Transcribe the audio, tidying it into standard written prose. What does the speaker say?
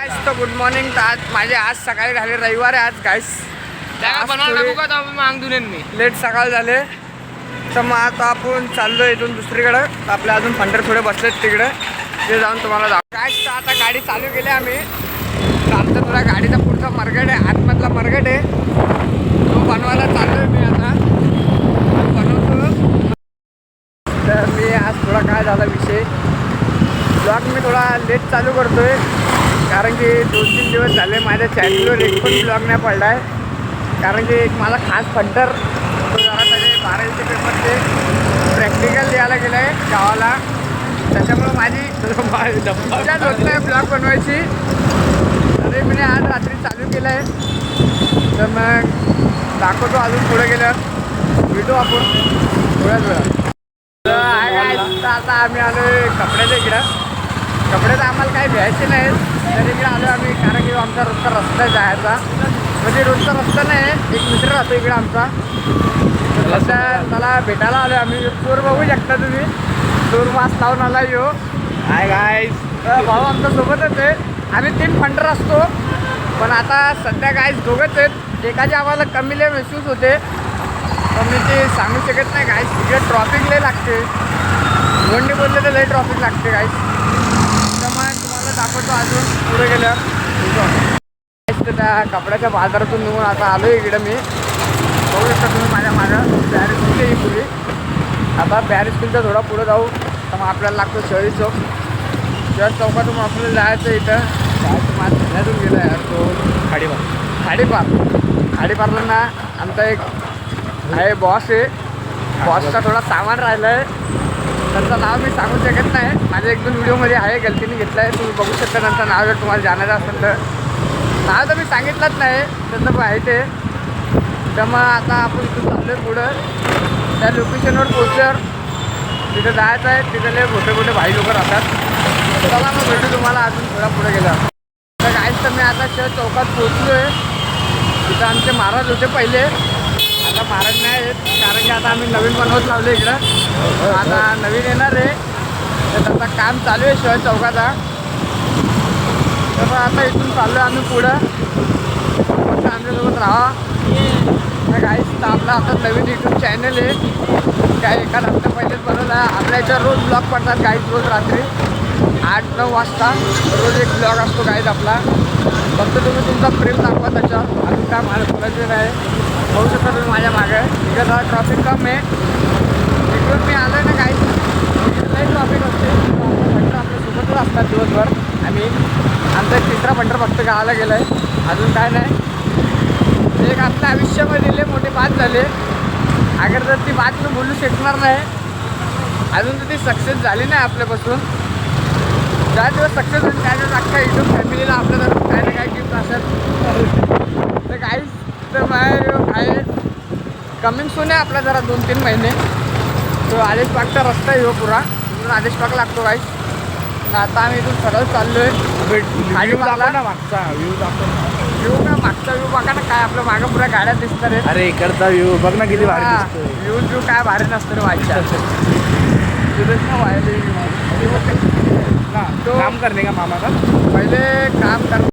Guys तो good morning. आज माझे आज सकाळी झाले रविवार आहे आज गाइस. मांग दुलेन मी लेट सकाळ झाले तर मग आता आपण चाललो इथून दुसरीकडे. आपल्या अजून फंडर थोडे बसलेत तिकडे ते जाऊन तुम्हाला दाखव. गाइस तर आता गाडी चालू केली आम्ही. तर आमचा थोडा गाडीचा पुढचा मरगड आहे, आतमधला मरगड आहे तो बनवायला चाललोय मी आता. बनवतो. तर मी आज थोडा काय झाला विषय, ब्लॉग मी थोडा लेट चालू करतोय कारण की 2-3 दिवस झाले माझ्या चॅनलवर एक पण ब्लॉग नाही पडला आहे. कारण की एक मला खास फंटर तो जरा त्याचे 12वीचे पेपरचे प्रॅक्टिकल द्यायला गेलं आहे गावाला. त्याच्यामुळं माझी इच्छाच होत नाही ब्लॉग बनवायची. तरी मी आज रात्री चालू केलं आहे. तर मग दाखवतो अजून पुढे गेल्यावर भेटू आपण थोड्याच वेळात. आता आम्ही आलो कपड्याच्या इकडं. कपडे तर आम्हाला काही घ्यायचे नाहीत तर इकडे आलो आम्ही कारण की आमचा रोजचा रस्ता आहे जायचा. म्हणजे रोजचा रस्ता नाही, एक मित्र राहतो इकडे आमचा. त्याला भेटायला आलो आम्ही. चोर बघू शकता तुम्ही, चोर मास्क लावून आला यो. Hi guys. भाऊ आमच्या सोबतच आहे. आम्ही 3 फंडर असतो पण आता सध्या गाईस दोघंच आहेत. एकाचे आम्हाला कमी लय महसूस होते पण मी ते सांगू शकत नाही गाईस. इकडे ट्रॉफिक लय लागते, वंडी बोलले तर लय ट्रॉफिक लागते गाईस. त्यामुळे तुम्हाला दाखवतो अजून पुढे गेल्यावर. त्या कपड्याच्या बाजारातून निघून आता आलो इकडे मी. बघू शकता तुम्ही माझ्या मागं पॅरिस स्कूल ही पुढे. आता पॅरिस स्कूलच्या थोडा पुढं जाऊ तर मग आपल्याला लागतो शहरी चौक. शहर चौकातून आपल्याला जायचं इथं. जायचं माझ्या धन्यातून गेलं यार तो खाडीपारला ना आमचा एक आहे बॉस आहे. बॉसचा थोडा सामान राहिलं आहे, त्यांचं नाव मी सांगू शकत नाही. माझ्या 1-2 व्हिडिओमध्ये आहे, गलतीने घेतलं आहे. तुम्ही बघू शकता त्यांचं नाव जर तुम्हाला जाणारं असेल तर. नाव तर मी सांगितलंच नाही, त्यांचं पण आहे ते. तर मग आता आपण इथून चाललो आहे पुढं. त्या लोकेशनवर पोचल्यावर तिथं जायचं आहे. तिथं लय मोठे भाई लोक राहतात. चला मग भेटू तुम्हाला अजून थोडा पुढे गेल्यावर. तर काहीच तर मी आता शहर चौकात पोचलो आहे. तिथं आमचे महाराज होते पहिले, आता महाराज नाही आहेत कारण की आता आम्ही नवीन बनवत लावले इकडं. आता नवीन येणार आहे तर त्याचं काम चालू आहे शहर चौकाचा. तर आता इथून चाललो आम्ही पुढं. फक्त आमच्यासोबत राहा. तर काहीच तर आपला आता नवीन यूट्यूब चॅनल आहे. काय एका हप्ता पहिलेच बनवला. आपल्या याच्यावर रोज ब्लॉग पडतात काहीच, रोज रात्री 8-9 वाजता रोज एक ब्लॉग असतो काहीच आपला. फक्त तुम्ही तुमचा प्रेम दाखवा त्याच्यावर, अजून काय मला बोलायचं नाही. बघू शकता तुम्ही माझ्या मागे इकडे जरा ट्रॉफिक कम आहे. इकडून मी आलो आहे ना काहीच लई ट्रॉफिक असते. फंटर आपल्यासोबतच असतात दिवसभर. आम्ही आमचा एक 3रा फंटर फक्त गावाला गेला आहे, अजून काय नाही. एक आपल्या आयुष्यामध्ये लई मोठी बात झाली. अगर जर ती बात मी बोलू शकणार नाही अजून तर ती सक्सेस झाली नाही आपल्यापासून. ज्या दिवस सक्सेस होईल त्या दिवस अख्ख्या यूट्यूब फॅमिलीला आपल्या जर काय ना काय गिफ्ट असेल तर काहीच. तर काय कमिंग सून आहे आपला जरा 2-3 महिने. तो आदेशबागचा रस्ता आहे हो पुरा, इथून आदेशबाग लागतो काहीच. आता आम्ही इथून सरळ चाललो आहे. खाली मागला ना मागचा व्ह्यू दाखव. व्ह्यू का मागचा व्ह्यू बघा ना, काय आपल्या मागं पुऱ्या गाड्या दिसतात रे. अरे इकडचा व्ह्यू बघ ना किती भारी दिसतोय. व्ह्यू काय भारी नसतं रे व्हायच्या. तिथेच ना व्हायला काम करणे का मामा का पहिले काम कर